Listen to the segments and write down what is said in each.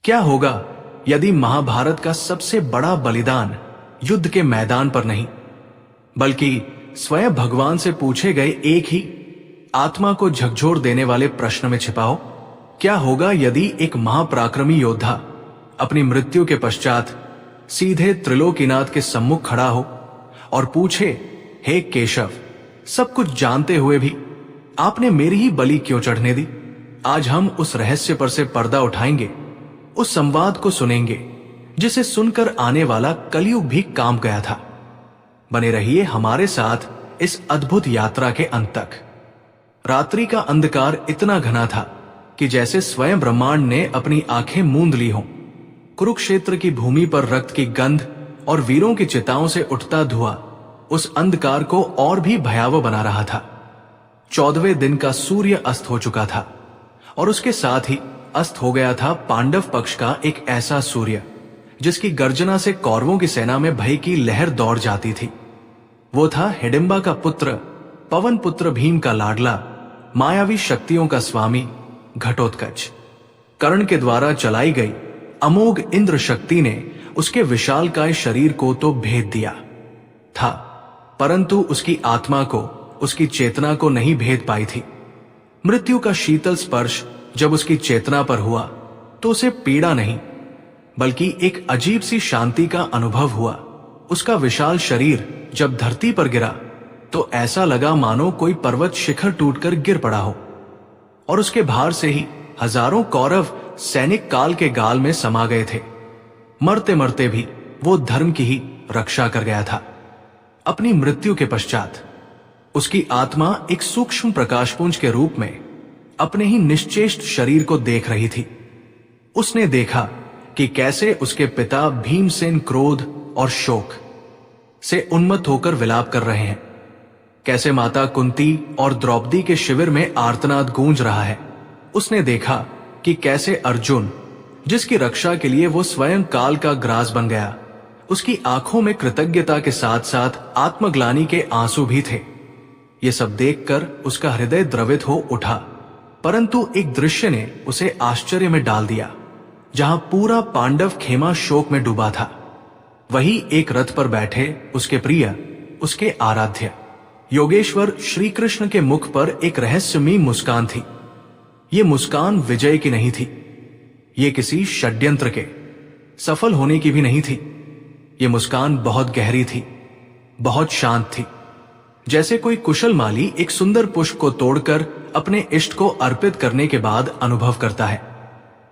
क्या होगा यदि महाभारत का सबसे बड़ा बलिदान युद्ध के मैदान पर नहीं बल्कि स्वयं भगवान से पूछे गए एक ही आत्मा को झकझोर देने वाले प्रश्न में छिपा हो? क्या होगा यदि एक महापराक्रमी योद्धा अपनी मृत्यु के पश्चात सीधे त्रिलोकीनाथ के सम्मुख खड़ा हो और पूछे, हे केशव, सब कुछ जानते हुए भी आपने मेरी ही बलि क्यों चढ़ने दी? आज हम उस रहस्य पर से पर्दा उठाएंगे, उस संवाद को सुनेंगे जिसे सुनकर आने वाला कलयुग भी कांप गया था। बने रहिए हमारे साथ इस अद्भुत यात्रा के अंत तक। रात्रि का अंधकार इतना घना था कि जैसे स्वयं ब्रह्मांड ने अपनी आंखें मूंद ली हों। कुरुक्षेत्र की भूमि पर रक्त की गंध और वीरों की चिताओं से उठता धुआं उस अंधकार को और भी भयावह बना रहा था। 14वें दिन का सूर्य अस्त हो चुका था और उसके साथ ही अस्त हो गया था पांडव पक्ष का एक ऐसा सूर्य जिसकी गर्जना से कौरवों की सेना में भय की लहर दौड़ जाती थी। वो था हिडिंबा का पुत्र, पवन पुत्र भीम का लाडला, मायावी शक्तियों का स्वामी घटोत्कच। कर्ण के द्वारा चलाई गई अमोघ इंद्र शक्ति ने उसके विशालकाय शरीर को तो भेद दिया था, परंतु उसकी आत्मा को, उसकी चेतना को नहीं भेद पाई थी। मृत्यु का शीतल स्पर्श जब उसकी चेतना पर हुआ तो उसे पीड़ा नहीं बल्कि एक अजीब सी शांति का अनुभव हुआ। उसका विशाल शरीर जब धरती पर गिरा तो ऐसा लगा मानो कोई पर्वत शिखर टूटकर गिर पड़ा हो और उसके भार से ही हजारों कौरव सैनिक काल के गाल में समा गए थे। मरते मरते भी वो धर्म की ही रक्षा कर गया था। अपनी मृत्यु के पश्चात उसकी आत्मा एक सूक्ष्म प्रकाशपुंज के रूप में अपने ही निश्चेष्ट शरीर को देख रही थी। उसने देखा कि कैसे उसके पिता भीमसेन क्रोध और शोक से उन्मत्त होकर विलाप कर रहे हैं, कैसे माता कुंती और द्रौपदी के शिविर में आर्तनाद गूंज रहा है। उसने देखा कि कैसे अर्जुन, जिसकी रक्षा के लिए वो स्वयं काल का ग्रास बन गया, उसकी आंखों में कृतज्ञता के साथ साथ आत्मग्लानि के आंसू भी थे। ये सब देखकर उसका हृदय द्रवित हो उठा, परंतु एक दृश्य ने उसे आश्चर्य में डाल दिया। जहां पूरा पांडव खेमा शोक में डूबा था, वही एक रथ पर बैठे उसके प्रिय, उसके आराध्य योगेश्वर श्री कृष्ण के मुख पर एक रहस्यमयी मुस्कान थी। ये मुस्कान विजय की नहीं थी, ये किसी षड्यंत्र के सफल होने की भी नहीं थी। ये मुस्कान बहुत गहरी थी, बहुत शांत थी, जैसे कोई कुशल माली एक सुंदर पुष्प को तोड़कर अपने इष्ट को अर्पित करने के बाद अनुभव करता है।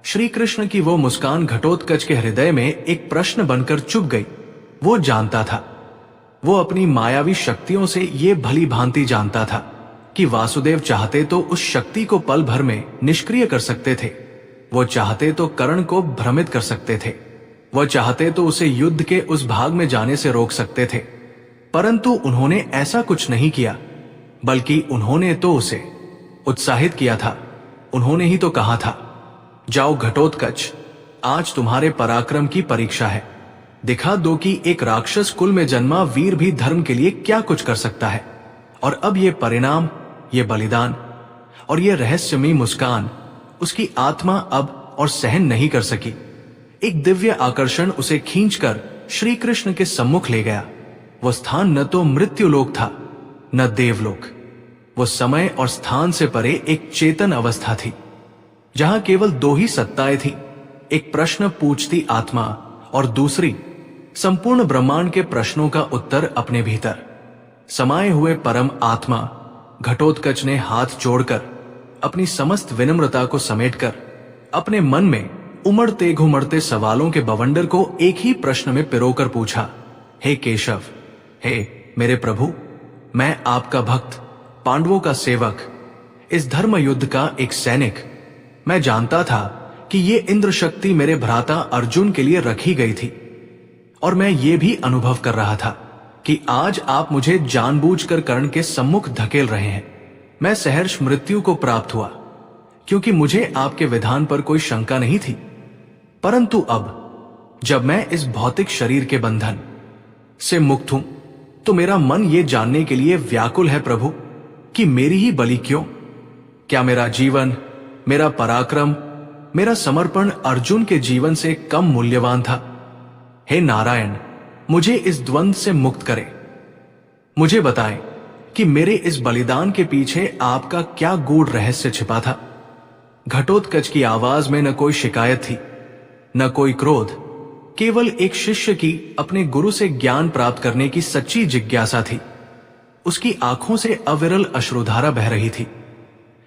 श्री कृष्ण की वो मुस्कान घटोत्कच के हृदय में एक प्रश्न बनकर चुप गई। वो जानता था, वो अपनी मायावी शक्तियों से ये भली भांति जानता था कि वासुदेव चाहते तो उस शक्ति को पल भर में निष्क्रिय कर सकते थे। वो चाहते तो कर्ण को भ्रमित कर सकते थे, वो चाहते तो उसे युद्ध के उस भाग में जाने से रोक सकते थे, परंतु उन्होंने ऐसा कुछ नहीं किया, बल्कि उन्होंने तो उसे उत्साहित किया था। उन्होंने ही तो कहा था, जाओ घटोत्कच, आज तुम्हारे पराक्रम की परीक्षा है। दिखा दो कि एक राक्षस कुल में जन्मा वीर भी धर्म के लिए क्या कुछ कर सकता है। और अब ये परिणाम, ये बलिदान और ये रहस्यमयी मुस्कान उसकी आत्मा अब और सहन नहीं कर सकी। एक दिव्य आकर्षण उसे खींचकर श्री कृष्ण के सम्मुख ले गया। वो स्थान न तो मृत्युलोक था, न देवलोक। वो समय और स्थान से परे एक चेतन अवस्था थी, जहां केवल दो ही सत्ताएं थी, एक प्रश्न पूछती आत्मा और दूसरी संपूर्ण ब्रह्मांड के प्रश्नों का उत्तर अपने भीतर समाये हुए परम आत्मा। घटोत्कच ने हाथ जोड़कर अपनी समस्त विनम्रता को समेटकर अपने मन में उमड़ते घुमड़ते सवालों के बवंडर को एक ही प्रश्न में पिरोकर पूछा, हे केशव, हे मेरे प्रभु, मैं आपका भक्त, पांडवों का सेवक, इस धर्म युद्ध का एक सैनिक। मैं जानता था कि ये इंद्र शक्ति मेरे भ्राता अर्जुन के लिए रखी गई थी, और मैं ये भी अनुभव कर रहा था कि आज आप मुझे जानबूझकर कर्ण के सम्मुख धकेल रहे हैं। मैं सहर्ष मृत्यु को प्राप्त हुआ, क्योंकि मुझे आपके विधान पर कोई शंका नहीं थी। परंतु अब जब मैं इस भौतिक शरीर के बंधन से मुक्त हूं, तो मेरा मन ये जानने के लिए व्याकुल है प्रभु कि मेरी ही बलि क्यों? क्या मेरा जीवन, मेरा पराक्रम मेरा समर्पण अर्जुन के जीवन से कम मूल्यवान था? हे नारायण, मुझे इस द्वंद्व से मुक्त करें। मुझे बताएं कि मेरे इस बलिदान के पीछे आपका क्या गूढ़ रहस्य छिपा था। घटोत्कच की आवाज में न कोई शिकायत थी, न कोई क्रोध, केवल एक शिष्य की अपने गुरु से ज्ञान प्राप्त करने की सच्ची जिज्ञासा थी। उसकी आंखों से अविरल अश्रुधारा बह रही थी,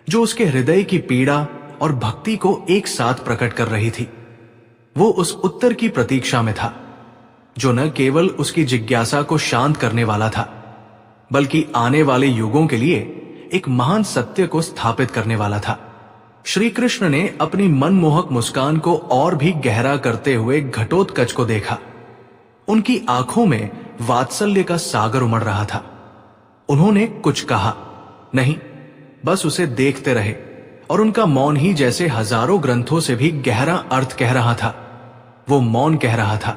जो उसके हृदय की पीड़ा और भक्ति को एक साथ प्रकट कर रही थी। वो उस उत्तर की प्रतीक्षा में था, जो न केवल उसकी जिज्ञासा को शांत करने वाला था, बल्कि आने वाले युगों के लिए एक महान सत्य को स्थापित करने वाला था। श्री कृष्ण ने अपनी मनमोहक मुस्कान को और भी गहरा करते हुए घटोत्कच को देखा। उनकी आंखों में वात्सल्य का सागर उमड़ रहा था। उन्होंने कुछ कहा नहीं, बस उसे देखते रहे, और उनका मौन ही जैसे हजारों ग्रंथों से भी गहरा अर्थ कह रहा था। वो मौन कह रहा था,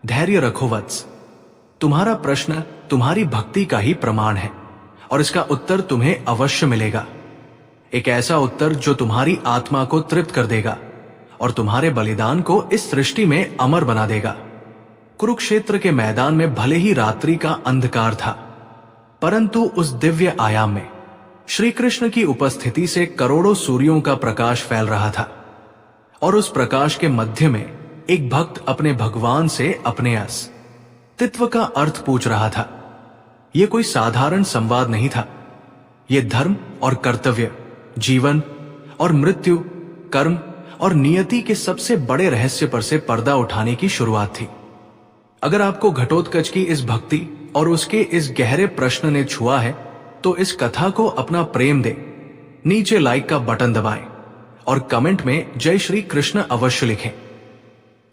धैर्य रखो वत्स, तुम्हारा प्रश्न तुम्हारी भक्ति का ही प्रमाण है, और इसका उत्तर तुम्हें अवश्य मिलेगा। एक ऐसा उत्तर जो तुम्हारी आत्मा को तृप्त कर देगा और तुम्हारे बलिदान को इस सृष्टि में अमर बना देगा। कुरुक्षेत्र के मैदान में भले ही रात्रि का अंधकार था, परंतु उस दिव्य आयाम में श्री कृष्ण की उपस्थिति से करोड़ों सूर्यों का प्रकाश फैल रहा था, और उस प्रकाश के मध्य में एक भक्त अपने भगवान से अपने अस्तित्व का अर्थ पूछ रहा था। यह कोई साधारण संवाद नहीं था। यह धर्म और कर्तव्य, जीवन और मृत्यु, कर्म और नियति के सबसे बड़े रहस्य पर से पर्दा उठाने की शुरुआत थी। अगर आपको घटोत्कच की इस भक्ति और उसके इस गहरे प्रश्न ने छुआ है, तो इस कथा को अपना प्रेम दे, नीचे लाइक का बटन दबाएं और कमेंट में जय श्री कृष्ण अवश्य लिखें।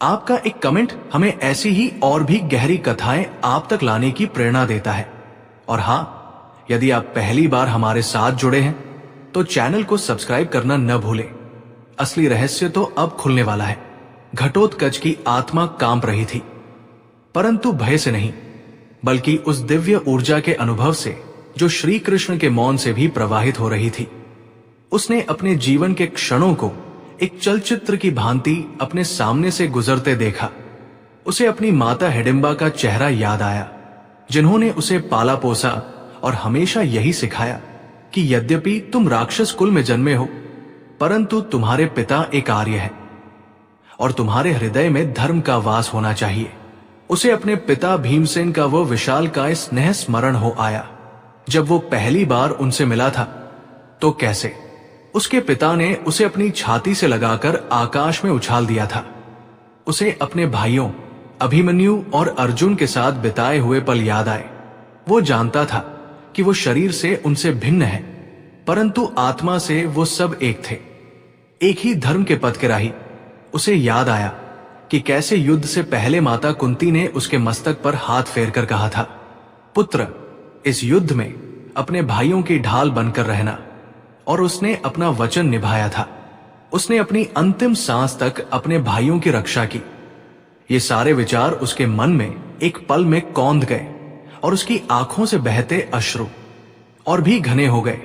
आपका एक कमेंट हमें ऐसी ही और भी गहरी कथाएं आप तक लाने की प्रेरणा देता है। और हां, यदि आप पहली बार हमारे साथ जुड़े हैं तो चैनल को सब्सक्राइब करना न भूलें। असली रहस्य तो अब खुलने वाला है। घटोत्कच की आत्मा कांप रही थी, परंतु भय से नहीं, बल्कि उस दिव्य ऊर्जा के अनुभव से जो श्री कृष्ण के मौन से भी प्रवाहित हो रही थी। उसने अपने जीवन के क्षणों को एक चलचित्र की भांति अपने सामने से गुजरते देखा। उसे अपनी माता हिडिंबा का चेहरा याद आया, जिन्होंने उसे पाला पोसा और हमेशा यही सिखाया कि यद्यपि तुम राक्षस कुल में जन्मे हो, परंतु तुम्हारे पिता एक आर्य है और तुम्हारे हृदय में धर्म का वास होना चाहिए। उसे अपने पिता भीमसेन का वो विशालकाय स्नेह स्मरण हो आया। जब वो पहली बार उनसे मिला था, तो कैसे उसके पिता ने उसे अपनी छाती से लगाकर आकाश में उछाल दिया था। उसे अपने भाइयों अभिमन्यु और अर्जुन के साथ बिताए हुए पल याद आए। वो जानता था कि वो शरीर से उनसे भिन्न है, परंतु आत्मा से वो सब एक थे, एक ही धर्म के पथ के राही। उसे याद आया कि कैसे युद्ध से पहले माता कुंती ने उसके मस्तक पर हाथ फेरकर कहा था, पुत्र, इस युद्ध में अपने भाइयों की ढाल बनकर रहना। और उसने अपना वचन निभाया था। उसने अपनी अंतिम सांस तक अपने भाइयों की रक्षा की। ये सारे विचार उसके मन में एक पल में कौंध गए और उसकी आंखों से बहते अश्रु और भी घने हो गए।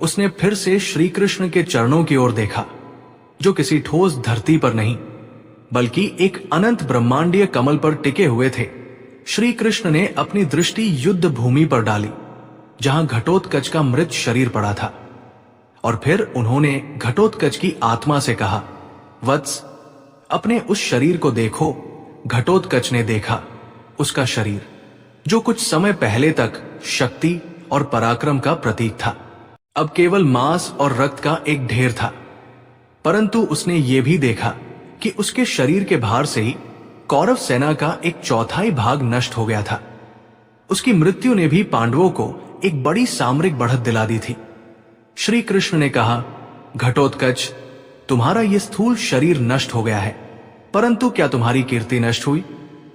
उसने फिर से श्री कृष्ण के चरणों की ओर देखा, जो किसी ठोस धरती पर नहीं, बल्कि एक अनंत ब्रह्मांडीय कमल पर टिके हुए थे। श्री कृष्ण ने अपनी दृष्टि युद्ध भूमि पर डाली, जहां घटोत्कच का मृत शरीर पड़ा था, और फिर उन्होंने घटोत्कच की आत्मा से कहा, वत्स, अपने उस शरीर को देखो। घटोत्कच ने देखा उसका शरीर, जो कुछ समय पहले तक शक्ति और पराक्रम का प्रतीक था, अब केवल मांस और रक्त का एक ढेर था। परंतु उसने ये भी देखा कि उसके शरीर के भार से ही कौरव सेना का एक चौथाई भाग नष्ट हो गया था। उसकी मृत्यु ने भी पांडवों को एक बड़ी सामरिक बढ़त दिला दी थी। श्री कृष्ण ने कहा, घटोत्कच, तुम्हारा यह स्थूल शरीर नष्ट हो गया है, परंतु क्या तुम्हारी कीर्ति नष्ट हुई?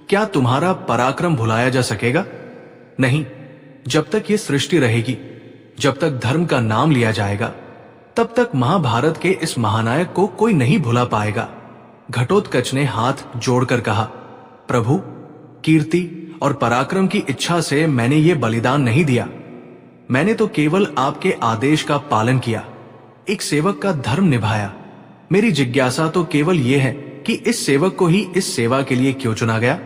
क्या तुम्हारा पराक्रम भुलाया जा सकेगा? नहीं, जब तक ये सृष्टि रहेगी, जब तक धर्म का नाम लिया जाएगा, तब तक महाभारत के इस महानायक को कोई नहीं भुला पाएगा। घटोत्कच ने हाथ जोड़कर कहा, प्रभु, कीर्ति और पराक्रम की इच्छा से मैंने ये बलिदान नहीं दिया। मैंने तो केवल आपके आदेश का पालन किया, एक सेवक का धर्म निभाया। मेरी जिज्ञासा तो केवल ये है कि इस सेवक को ही इस सेवा के लिए क्यों चुना गया।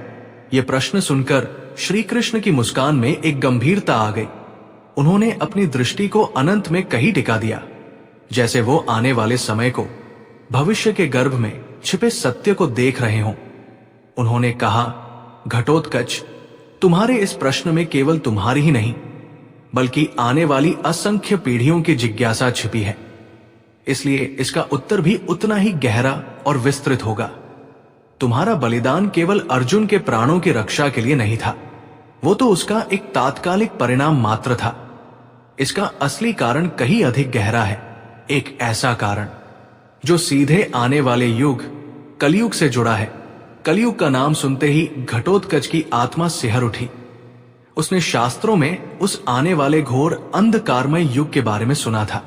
ये प्रश्न सुनकर श्री कृष्ण की मुस्कान में एक गंभीरता आ गई। उन्होंने अपनी दृष्टि को अनंत में कहीं टिका दिया, जैसे वो आने वाले समय को, भविष्य के गर्भ में छिपे सत्य को देख रहे हों। उन्होंने कहा, घटोत्कच, तुम्हारे इस प्रश्न में केवल तुम्हारी ही नहीं बल्कि आने वाली असंख्य पीढ़ियों की जिज्ञासा छिपी है, इसलिए इसका उत्तर भी उतना ही गहरा और विस्तृत होगा। तुम्हारा बलिदान केवल अर्जुन के प्राणों की रक्षा के लिए नहीं था, वो तो उसका एक तात्कालिक परिणाम मात्र था। इसका असली कारण कहीं अधिक गहरा है, एक ऐसा कारण जो सीधे आने वाले युग कलयुग से जुड़ा है। कलयुग का नाम सुनते ही घटोत्कच की आत्मा सिहर उठी। उसने शास्त्रों में उस आने वाले घोर अंधकारमय युग के बारे में सुना था,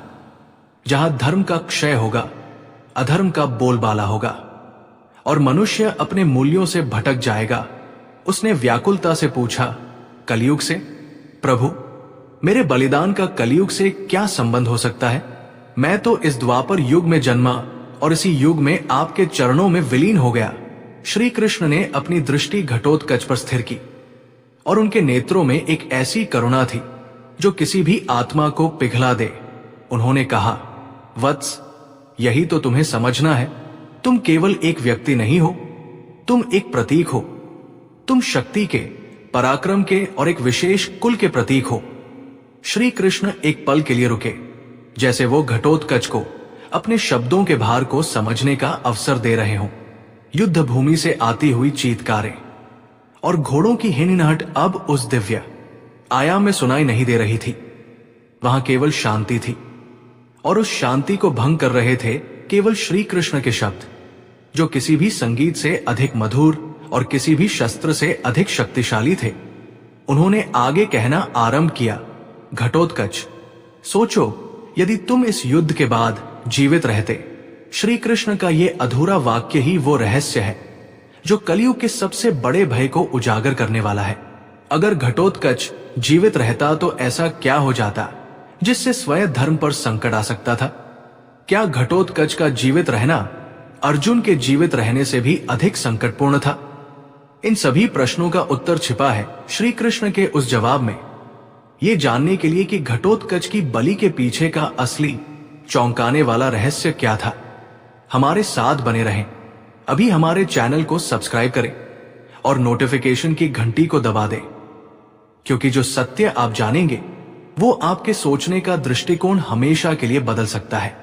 जहां धर्म का क्षय होगा, अधर्म का बोलबाला होगा और मनुष्य अपने मूल्यों से भटक जाएगा। उसने व्याकुलता से पूछा, कलयुग से? प्रभु, मेरे बलिदान का कलयुग से क्या संबंध हो सकता है? मैं तो इस द्वापर युग में जन्मा और इसी युग में आपके चरणों में विलीन हो गया। श्री कृष्ण ने अपनी दृष्टि घटोत्कच पर स्थिर की और उनके नेत्रों में एक ऐसी करुणा थी जो किसी भी आत्मा को पिघला दे। उन्होंने कहा, वत्स, यही तो तुम्हें समझना है। तुम केवल एक व्यक्ति नहीं हो, तुम एक प्रतीक हो। तुम शक्ति के, पराक्रम के और एक विशेष कुल के प्रतीक हो। श्री कृष्ण एक पल के लिए रुके, जैसे वो घटोत्कच को अपने शब्दों के भार को समझने का अवसर दे रहे हों। युद्ध भूमि से आती हुई चीत्कारें और घोड़ों की हिनहिनाहट अब उस दिव्य आयाम में सुनाई नहीं दे रही थी। वहां केवल शांति थी और उस शांति को भंग कर रहे थे केवल श्री कृष्ण के शब्द, जो किसी भी संगीत से अधिक मधुर और किसी भी शस्त्र से अधिक शक्तिशाली थे। उन्होंने आगे कहना आरंभ किया, घटोत्कच, सोचो, यदि तुम इस युद्ध के बाद जीवित रहते। श्री कृष्ण का ये अधूरा वाक्य ही वो रहस्य है जो कलयुग के सबसे बड़े भय को उजागर करने वाला है। अगर घटोत्कच जीवित रहता तो ऐसा क्या हो जाता जिससे स्वयं धर्म पर संकट आ सकता था? क्या घटोत्कच का जीवित रहना अर्जुन के जीवित रहने से भी अधिक संकटपूर्ण था? इन सभी प्रश्नों का उत्तर छिपा है श्री कृष्ण के उस जवाब में। ये जानने के लिए कि घटोत्कच की बलि के पीछे का असली चौंकाने वाला रहस्य क्या था, हमारे साथ बने रहें। अभी हमारे चैनल को सब्सक्राइब करें और नोटिफिकेशन की घंटी को दबा दें, क्योंकि जो सत्य आप जानेंगे वो आपके सोचने का दृष्टिकोण हमेशा के लिए बदल सकता है।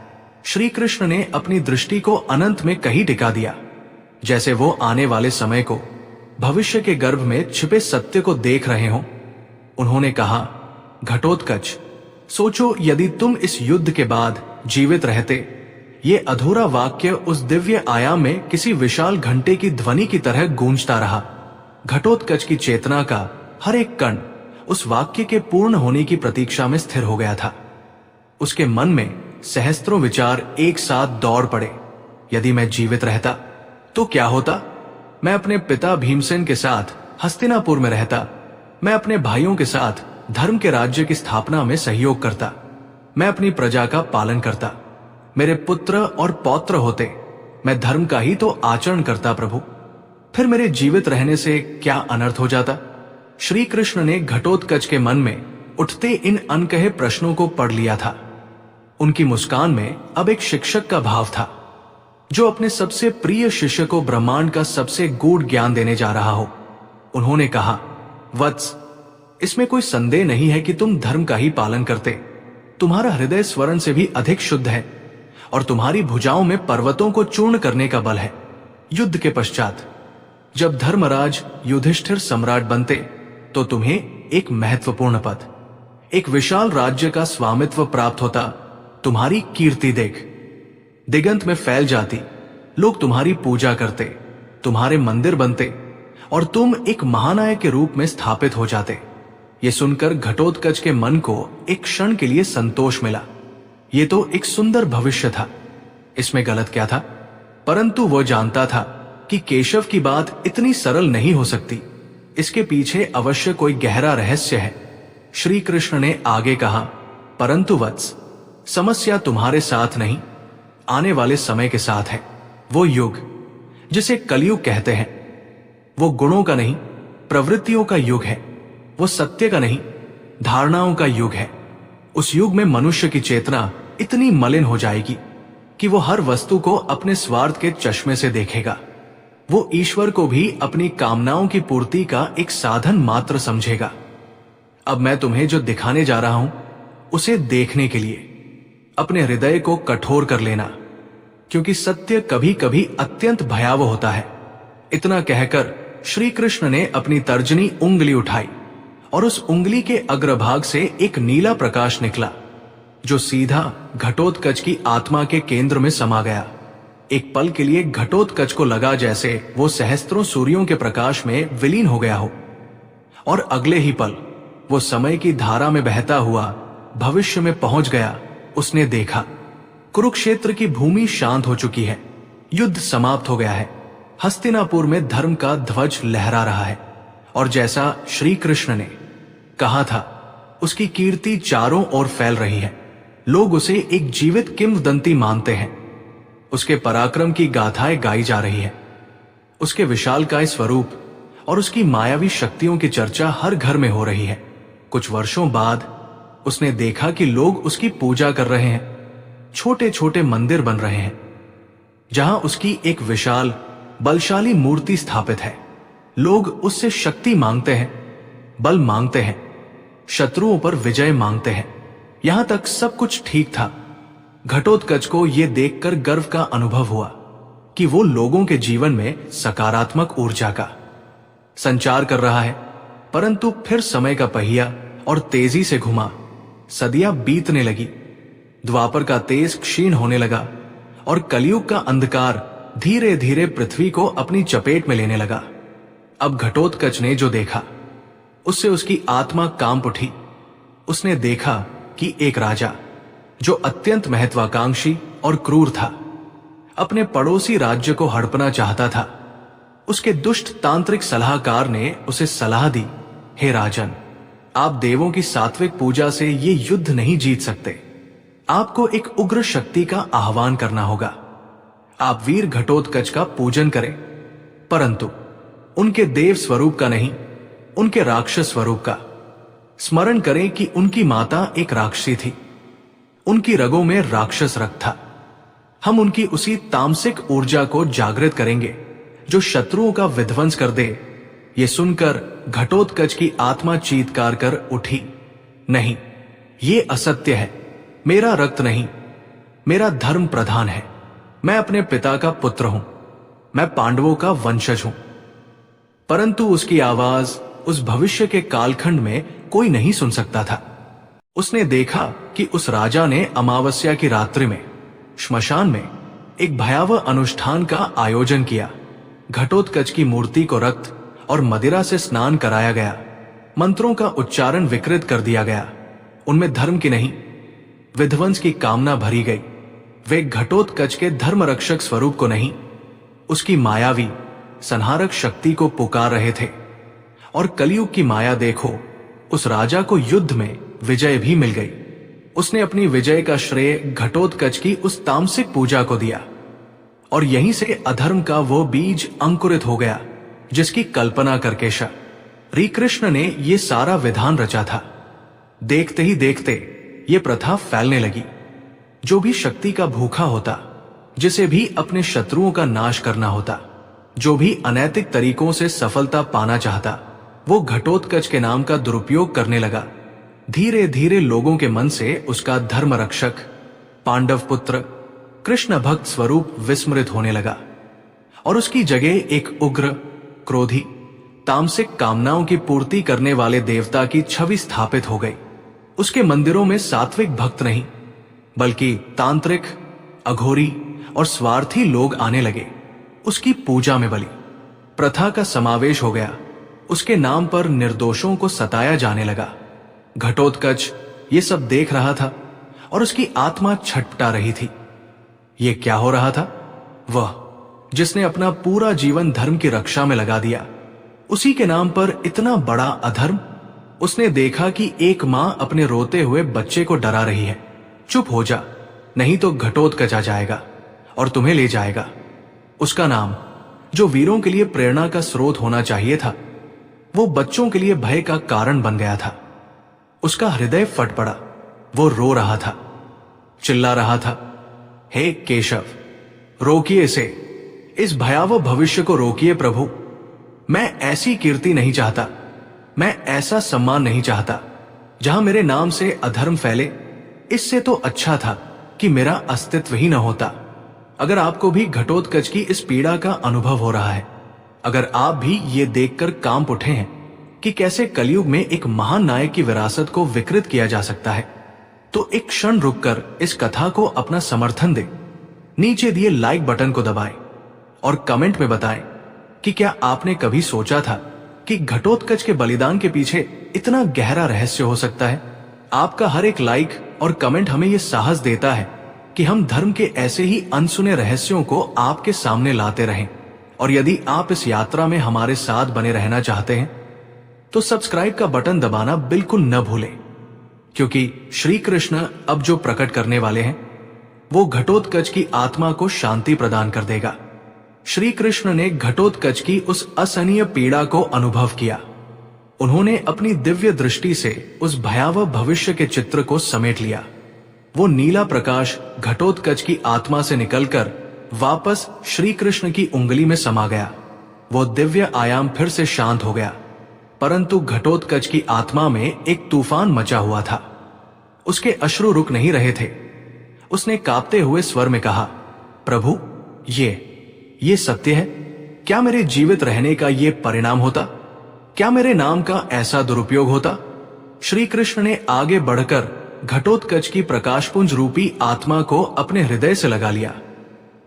श्री कृष्ण ने अपनी दृष्टि को अनंत में कहीं टिका दिया, जैसे वो आने वाले समय को, भविष्य के गर्भ में छिपे सत्य को देख रहे हों। उन्होंने कहा, घटोत्कच, सोचो, यदि तुम इस युद्ध के बाद जीवित रहते। ये अधूरा वाक्य उस दिव्य आयाम में किसी विशाल घंटे की ध्वनि की तरह गूंजता रहा। घटोत्कच की चेतना का हर एक कण उस वाक्य के पूर्ण होने की प्रतीक्षा में स्थिर हो गया था। उसके मन में सहस्त्रों विचार एक साथ दौड़ पड़े। यदि मैं जीवित रहता तो क्या होता? मैं अपने पिता भीमसेन के साथ हस्तिनापुर में रहता। मैं अपने भाइयों के साथ धर्म के राज्य की स्थापना में सहयोग करता। मैं अपनी प्रजा का पालन करता। मेरे पुत्र और पौत्र होते। मैं धर्म का ही तो आचरण करता प्रभु। फिर मेरे जीवित रहने से क्या अनर्थ हो जाता? श्री कृष्ण ने घटोत्कच के मन में उठते इन अनकहे प्रश्नों को पढ़ लिया था। उनकी मुस्कान में अब एक शिक्षक का भाव था, जो अपने सबसे प्रिय शिष्य को ब्रह्मांड का सबसे गूढ़ ज्ञान देने जा रहा हो। उन्होंने कहा, वत्स, इसमें कोई संदेह नहीं है कि तुम धर्म का ही पालन करते। तुम्हारा हृदय स्वर्ण से भी अधिक शुद्ध है और तुम्हारी भुजाओं में पर्वतों को चूर्ण करने का बल है। युद्ध के पश्चात जब धर्मराज युधिष्ठिर सम्राट बनते तो तुम्हें एक महत्वपूर्ण पद, एक विशाल राज्य का स्वामित्व प्राप्त होता। तुम्हारी कीर्ति देख दिगंत में फैल जाती। लोग तुम्हारी पूजा करते, तुम्हारे मंदिर बनते और तुम एक महानायक के रूप में स्थापित हो जाते। ये सुनकर घटोत्कच के मन को एक क्षण के लिए संतोष मिला। ये तो एक सुंदर भविष्य था, इसमें गलत क्या था? परंतु वो जानता था कि केशव की बात इतनी सरल नहीं हो सकती। इसके पीछे अवश्य कोई गहरा रहस्य है। श्री कृष्ण ने आगे कहा, परंतु वत्स, समस्या तुम्हारे साथ नहीं, आने वाले समय के साथ है। वो युग जिसे कलयुग कहते हैं, वो गुणों का नहीं प्रवृत्तियों का युग है। वो सत्य का नहीं धारणाओं का युग है। उस युग में मनुष्य की चेतना इतनी मलिन हो जाएगी कि वो हर वस्तु को अपने स्वार्थ के चश्मे से देखेगा। वो ईश्वर को भी अपनी कामनाओं की पूर्ति का एक साधन मात्र समझेगा। अब मैं तुम्हें जो दिखाने जा रहा हूं, उसे देखने के लिए अपने हृदय को कठोर कर लेना, क्योंकि सत्य कभी कभी अत्यंत भयावह होता है। इतना कहकर श्री कृष्ण ने अपनी तर्जनी उंगली उठाई और उस उंगली के अग्रभाग से एक नीला प्रकाश निकला, जो सीधा घटोत्कच की आत्मा के केंद्र में समा गया। एक पल के लिए घटोत्कच को लगा जैसे वो सहस्त्रों सूर्यों के प्रकाश में विलीन हो गया हो, और अगले ही पल वो समय की धारा में बहता हुआ भविष्य में पहुंच गया। उसने देखा कुरुक्षेत्र की भूमि शांत हो चुकी है, युद्ध समाप्त हो गया है, हस्तिनापुर में धर्म का ध्वज लहरा रहा है, और जैसा श्री कृष्ण ने कहा था उसकी कीर्ति चारों ओर फैल रही है। लोग उसे एक जीवित किंवदंती मानते हैं। उसके पराक्रम की गाथाएं गाई जा रही है। उसके विशालकाय स्वरूप और उसकी मायावी शक्तियों की चर्चा हर घर में हो रही है। कुछ वर्षों बाद उसने देखा कि लोग उसकी पूजा कर रहे हैं। छोटे छोटे मंदिर बन रहे हैं जहां उसकी एक विशाल बलशाली मूर्ति स्थापित है। लोग उससे शक्ति मांगते हैं, बल मांगते हैं, शत्रुओं पर विजय मांगते हैं। यहां तक सब कुछ ठीक था। घटोत्कच को यह देखकर गर्व का अनुभव हुआ कि वो लोगों के जीवन में सकारात्मक ऊर्जा का संचार कर रहा है। परंतु फिर समय का पहिया और तेजी से घुमा। सदियां बीतने लगी, द्वापर का तेज क्षीण होने लगा और कलयुग का अंधकार धीरे धीरे पृथ्वी को अपनी चपेट में लेने लगा। अब घटोत्कच ने जो देखा उससे उसकी आत्मा कांप उठी। उसने देखा कि एक राजा जो अत्यंत महत्वाकांक्षी और क्रूर था, अपने पड़ोसी राज्य को हड़पना चाहता था। उसके दुष्ट तांत्रिक सलाहकार ने उसे सलाह दी, हे राजन, आप देवों की सात्विक पूजा से ये युद्ध नहीं जीत सकते। आपको एक उग्र शक्ति का आह्वान करना होगा। आप वीर घटोत्कच का पूजन करें, परंतु उनके देव स्वरूप का नहीं, उनके राक्षस स्वरूप का। स्मरण करें कि उनकी माता एक राक्षसी थी, उनकी रगों में राक्षस रक्त था। हम उनकी उसी तामसिक ऊर्जा को जागृत करेंगे जो शत्रुओं का विध्वंस कर दे। ये सुनकर घटोत्कच की आत्मा चीत्कार कर उठी, नहीं, ये असत्य है। मेरा रक्त नहीं, मेरा धर्म प्रधान है। मैं अपने पिता का पुत्र हूं, मैं पांडवों का वंशज हूं। परंतु उसकी आवाज उस भविष्य के कालखंड में कोई नहीं सुन सकता था। उसने देखा कि उस राजा ने अमावस्या की रात्रि में श्मशान में एक भयावह अनुष्ठान का आयोजन किया। घटोत्कच की मूर्ति को रक्त और मदिरा से स्नान कराया गया। मंत्रों का उच्चारण विकृत कर दिया गया। उनमें धर्म की नहीं, विध्वंस की कामना भरी गई। वे घटोत्कच के धर्म रक्षक स्वरूप को नहीं, उसकी मायावी संहारक शक्ति को पुकार रहे थे। और कलयुग की माया देखो, उस राजा को युद्ध में विजय भी मिल गई। उसने अपनी विजय का श्रेय घटोत्कच की उस तामसिक पूजा को दिया, और यहीं से अधर्म का वो बीज अंकुरित हो गया जिसकी कल्पना करके श्री कृष्ण ने ये सारा विधान रचा था। देखते ही देखते ये प्रथा फैलने लगी। जो भी शक्ति का भूखा होता, जिसे भी अपने शत्रुओं का नाश करना होता, जो भी अनैतिक तरीकों से सफलता पाना चाहता, वो घटोत्कच के नाम का दुरुपयोग करने लगा। धीरे धीरे लोगों के मन से उसका धर्म रक्षक, पांडव पुत्र, कृष्ण भक्त स्वरूप विस्मृत होने लगा, और उसकी जगह एक उग्र, क्रोधी, तामसिक कामनाओं की पूर्ति करने वाले देवता की छवि स्थापित हो गई। उसके मंदिरों में सात्विक भक्त नहीं, बल्कि तांत्रिक, अघोरी और स्वार्थी लोग आने लगे। उसकी पूजा में बलि प्रथा का समावेश हो गया। उसके नाम पर निर्दोषों को सताया जाने लगा। घटोत्कच ये सब देख रहा था और उसकी आत्मा छटपटा रही थी। ये क्या हो रहा था? वह जिसने अपना पूरा जीवन धर्म की रक्षा में लगा दिया, उसी के नाम पर इतना बड़ा अधर्म। उसने देखा कि एक मां अपने रोते हुए बच्चे को डरा रही है। चुप हो जा, नहीं तो घटोत्कच आ जाएगा। और तुम्हें ले जाएगा। उसका नाम, जो वीरों के लिए प्रेरणा का स्रोत होना चाहिए था, वो बच्चों के लिए भय का कारण बन गया था। उसका हृदय फट पड़ा। वो रो रहा था, चिल्ला रहा था, हे केशव, रोकिए इसे, इस भयावह भविष्य को रोकिए प्रभु। मैं ऐसी कीर्ति नहीं चाहता, मैं ऐसा सम्मान नहीं चाहता जहां मेरे नाम से अधर्म फैले। इससे तो अच्छा था कि मेरा अस्तित्व ही न होता। अगर आपको भी घटोत्कच की इस पीड़ा का अनुभव हो रहा है, अगर आप भी ये देखकर कांप उठे हैं कि कैसे कलयुग में एक महान नायक की विरासत को विकृत किया जा सकता है, तो एक क्षण रुककर इस कथा को अपना समर्थन दें। नीचे दिए लाइक बटन को दबाएं और कमेंट में बताएं कि क्या आपने कभी सोचा था कि घटोत्कच के बलिदान के पीछे इतना गहरा रहस्य हो सकता है। आपका हर एक लाइक और कमेंट हमें यह साहस देता है कि हम धर्म के ऐसे ही अनसुने रहस्यों को आपके सामने लाते रहें। और यदि आप इस यात्रा में हमारे साथ बने रहना चाहते हैं तो सब्सक्राइब का बटन दबाना बिल्कुल न भूलें, क्योंकि श्री कृष्ण अब जो प्रकट करने वाले हैं वो घटोत्कच की आत्मा को शांति प्रदान कर देगा। श्री कृष्ण ने घटोत्कच की उस असहनीय पीड़ा को अनुभव किया। उन्होंने अपनी दिव्य दृष्टि से उस भयावह भविष्य के चित्र को समेट लिया। वो नीला प्रकाश घटोत्कच की आत्मा से निकलकर वापस श्री कृष्ण की उंगली में समा गया। वो दिव्य आयाम फिर से शांत हो गया, परंतु घटोत्कच की आत्मा में एक तूफान मचा हुआ था। उसके अश्रु रुक नहीं रहे थे। उसने कांपते हुए स्वर में कहा, प्रभु, ये सत्य है? क्या मेरे जीवित रहने का ये परिणाम होता? क्या मेरे नाम का ऐसा दुरुपयोग होता? श्री कृष्ण ने आगे बढ़कर घटोत्कच की प्रकाशपुंज रूपी आत्मा को अपने हृदय से लगा लिया,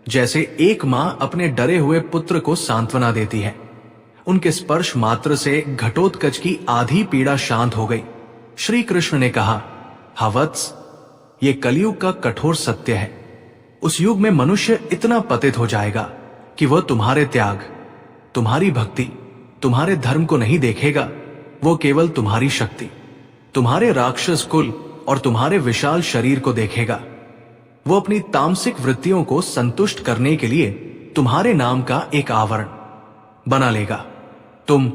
जैसे एक मां अपने डरे हुए पुत्र को सांत्वना देती है। उनके स्पर्श मात्र से घटोत्कच की आधी पीड़ा शांत हो गई। श्री कृष्ण ने कहा, हा वत्स, ये कलयुग का कठोर सत्य है। उस युग में मनुष्य इतना पतित हो जाएगा कि वह तुम्हारे त्याग, तुम्हारी भक्ति, तुम्हारे धर्म को नहीं देखेगा। वो केवल तुम्हारी शक्ति, तुम्हारे राक्षस कुल और तुम्हारे विशाल शरीर को देखेगा। वो अपनी तामसिक वृत्तियों को संतुष्ट करने के लिए तुम्हारे नाम का एक आवरण बना लेगा। तुम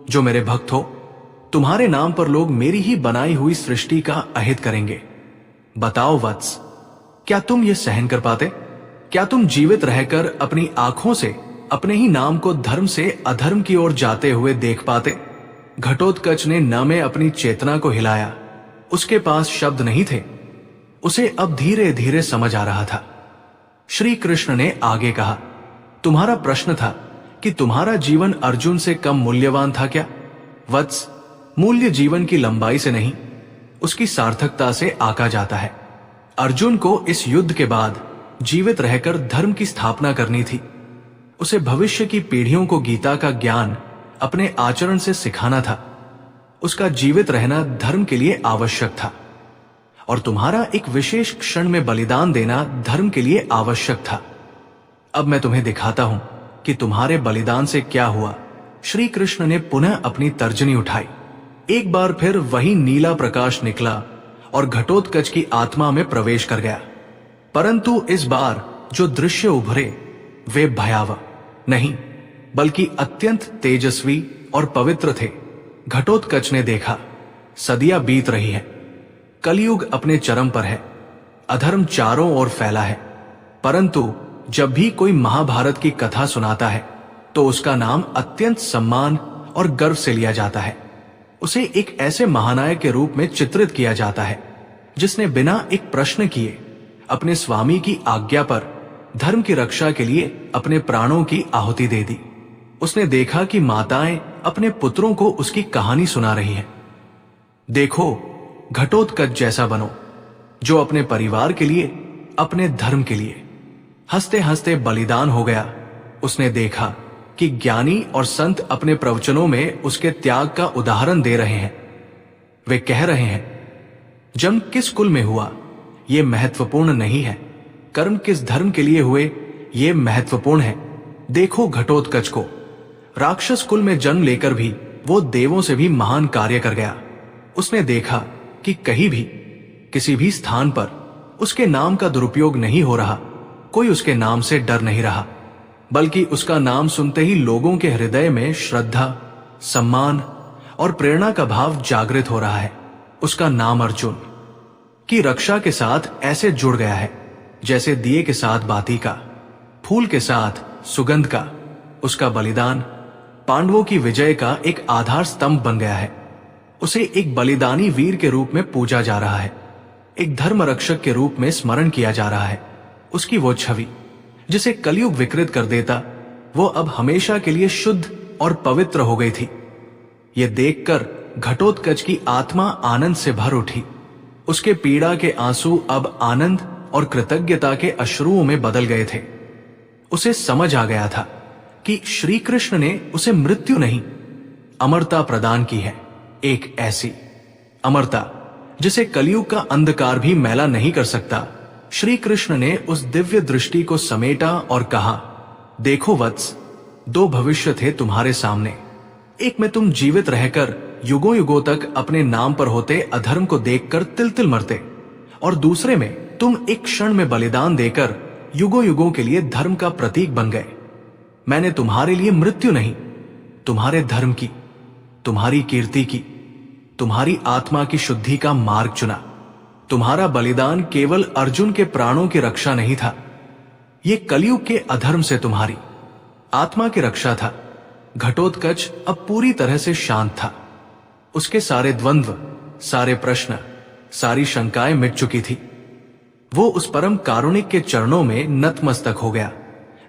जो मेरे भक्त हो, तुम्हारे नाम पर लोग मेरी ही बनाई हुई सृष्टि का अहित करेंगे। बताओ वत्स, क्या तुम ये सहन कर पाते? क्या तुम जीवित रहकर अपनी आंखों से अपने ही नाम को धर्म से अधर्म की ओर जाते हुए देख पाते? घटोत्कच ने न में अपनी चेतना को हिलाया। उसके पास शब्द नहीं थे। उसे अब धीरे धीरे समझ आ रहा था। श्री कृष्ण ने आगे कहा, तुम्हारा प्रश्न था कि तुम्हारा जीवन अर्जुन से कम मूल्यवान था क्या? वत्स, मूल्य जीवन की लंबाई से नहीं, उसकी सार्थकता से आका जाता है। अर्जुन को इस युद्ध के बाद जीवित रहकर धर्म की स्थापना करनी थी। उसे भविष्य की पीढ़ियों को गीता का ज्ञान अपने आचरण से सिखाना था। उसका जीवित रहना धर्म के लिए आवश्यक था, और तुम्हारा एक विशेष क्षण में बलिदान देना धर्म के लिए आवश्यक था। अब मैं तुम्हें दिखाता हूं कि तुम्हारे बलिदान से क्या हुआ। श्री कृष्ण ने पुनः अपनी तर्जनी उठाई। एक बार फिर वही नीला प्रकाश निकला और घटोत्कच की आत्मा में प्रवेश कर गया, परंतु इस बार जो दृश्य उभरे वे भयावह नहीं, बल्कि अत्यंत तेजस्वी और पवित्र थे। घटोत्कच ने देखा, सदियां बीत रही है, कलयुग अपने चरम पर है, अधर्म चारों ओर फैला है, परंतु जब भी कोई महाभारत की कथा सुनाता है तो उसका नाम अत्यंत सम्मान और गर्व से लिया जाता है। उसे एक ऐसे महानायक के रूप में चित्रित किया जाता है जिसने बिना एक प्रश्न किए अपने स्वामी की आज्ञा पर धर्म की रक्षा के लिए अपने प्राणों की आहुति दे दी। उसने देखा कि माताएं अपने पुत्रों को उसकी कहानी सुना रही हैं। देखो, घटोत्कच जैसा बनो, जो अपने परिवार के लिए, अपने धर्म के लिए हंसते हंसते बलिदान हो गया। उसने देखा कि ज्ञानी और संत अपने प्रवचनों में उसके त्याग का उदाहरण दे रहे हैं। वे कह रहे हैं, जन्म किस कुल में हुआ ये महत्वपूर्ण नहीं है, कर्म किस धर्म के लिए हुए ये महत्वपूर्ण है। देखो घटोत्कच को, राक्षस कुल में जन्म लेकर भी वो देवों से भी महान कार्य कर गया। उसने देखा कि कहीं भी, किसी भी स्थान पर उसके नाम का दुरुपयोग नहीं हो रहा, कोई उसके नाम से डर नहीं रहा, बल्कि उसका नाम सुनते ही लोगों के हृदय में श्रद्धा, सम्मान और प्रेरणा का भाव जागृत हो रहा है। उसका नाम अर्जुन की रक्षा के साथ ऐसे जुड़ गया है जैसे दिए के साथ बाती का, फूल के साथ सुगंध का। उसका बलिदान पांडवों की विजय का एक आधार स्तंभ बन गया है। उसे एक बलिदानी वीर के रूप में पूजा जा रहा है, एक धर्म रक्षक के रूप में स्मरण किया जा रहा है। उसकी वो छवि जिसे कलयुग विकृत कर देता, वो अब हमेशा के लिए शुद्ध और पवित्र हो गई थी। ये देखकर घटोत्कच की आत्मा आनंद से भर उठी। उसके पीड़ा के आंसू अब आनंद और कृतज्ञता के अश्रुओं में बदल गए थे। उसे समझ आ गया था कि श्री कृष्ण ने उसे मृत्यु नहीं, अमरता प्रदान की है। एक ऐसी अमरता जिसे कलयुग का अंधकार भी मैला नहीं कर सकता। श्री कृष्ण ने उस दिव्य दृष्टि को समेटा और कहा, देखो वत्स, दो भविष्य थे तुम्हारे सामने। एक में तुम जीवित रहकर युगों युगों तक अपने नाम पर होते अधर्म को देखकर तिल तिल मरते, और दूसरे में तुम एक क्षण में बलिदान देकर युगों युगों के लिए धर्म का प्रतीक बन गए। मैंने तुम्हारे लिए मृत्यु नहीं, तुम्हारे धर्म की, तुम्हारी कीर्ति की, तुम्हारी आत्मा की शुद्धि का मार्ग चुना। तुम्हारा बलिदान केवल अर्जुन के प्राणों की रक्षा नहीं था, ये कलयुग के अधर्म से तुम्हारी आत्मा की रक्षा था। घटोत्कच अब पूरी तरह से शांत था। उसके सारे द्वंद्व, सारे प्रश्न, सारी शंकाएं मिट चुकी थी। वो उस परम कारुणिक के चरणों में नतमस्तक हो गया,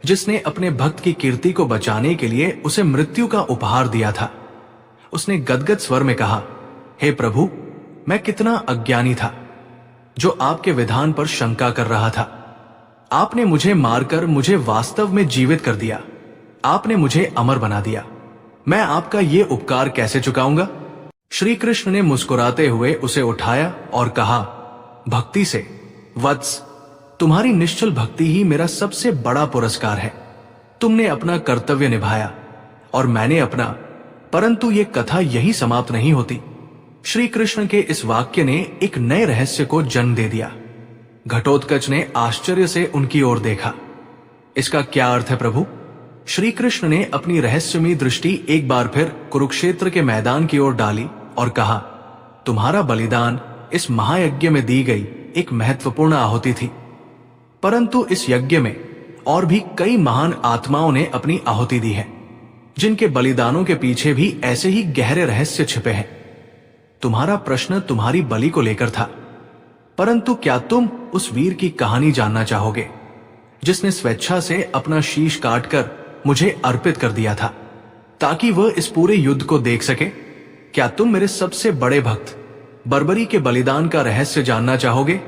जिसने अपने भक्त की कीर्ति को बचाने के लिए उसे मृत्यु का उपहार दिया था। उसने गदगद स्वर में कहा, हे प्रभु, मैं कितना अज्ञानी था जो आपके विधान पर शंका कर रहा था। आपने मुझे मारकर मुझे वास्तव में जीवित कर दिया। आपने मुझे अमर बना दिया। मैं आपका ये उपकार कैसे चुकाऊंगा? श्री कृष्ण ने मुस्कुराते हुए उसे उठाया और कहा, भक्ति से वत्स, तुम्हारी निश्चल भक्ति ही मेरा सबसे बड़ा पुरस्कार है। तुमने अपना कर्तव्य निभाया और मैंने अपना, परंतु ये कथा यही समाप्त नहीं होती। श्री कृष्ण के इस वाक्य ने एक नए रहस्य को जन्म दे दिया। घटोत्कच ने आश्चर्य से उनकी ओर देखा। इसका क्या अर्थ है प्रभु? श्री कृष्ण ने अपनी रहस्यमयी दृष्टि एक बार फिर कुरुक्षेत्र के मैदान की ओर डाली और कहा, तुम्हारा बलिदान इस महायज्ञ में दी गई एक महत्वपूर्ण आहुति थी, परंतु इस यज्ञ में और भी कई महान आत्माओं ने अपनी आहुति दी है, जिनके बलिदानों के पीछे भी ऐसे ही गहरे रहस्य छिपे हैं। तुम्हारा प्रश्न तुम्हारी बलि को लेकर था, परंतु क्या तुम उस वीर की कहानी जानना चाहोगे जिसने स्वेच्छा से अपना शीश काटकर मुझे अर्पित कर दिया था ताकि वह इस पूरे युद्ध को देख सके? क्या तुम मेरे सबसे बड़े भक्त बर्बरी के बलिदान का रहस्य जानना चाहोगे?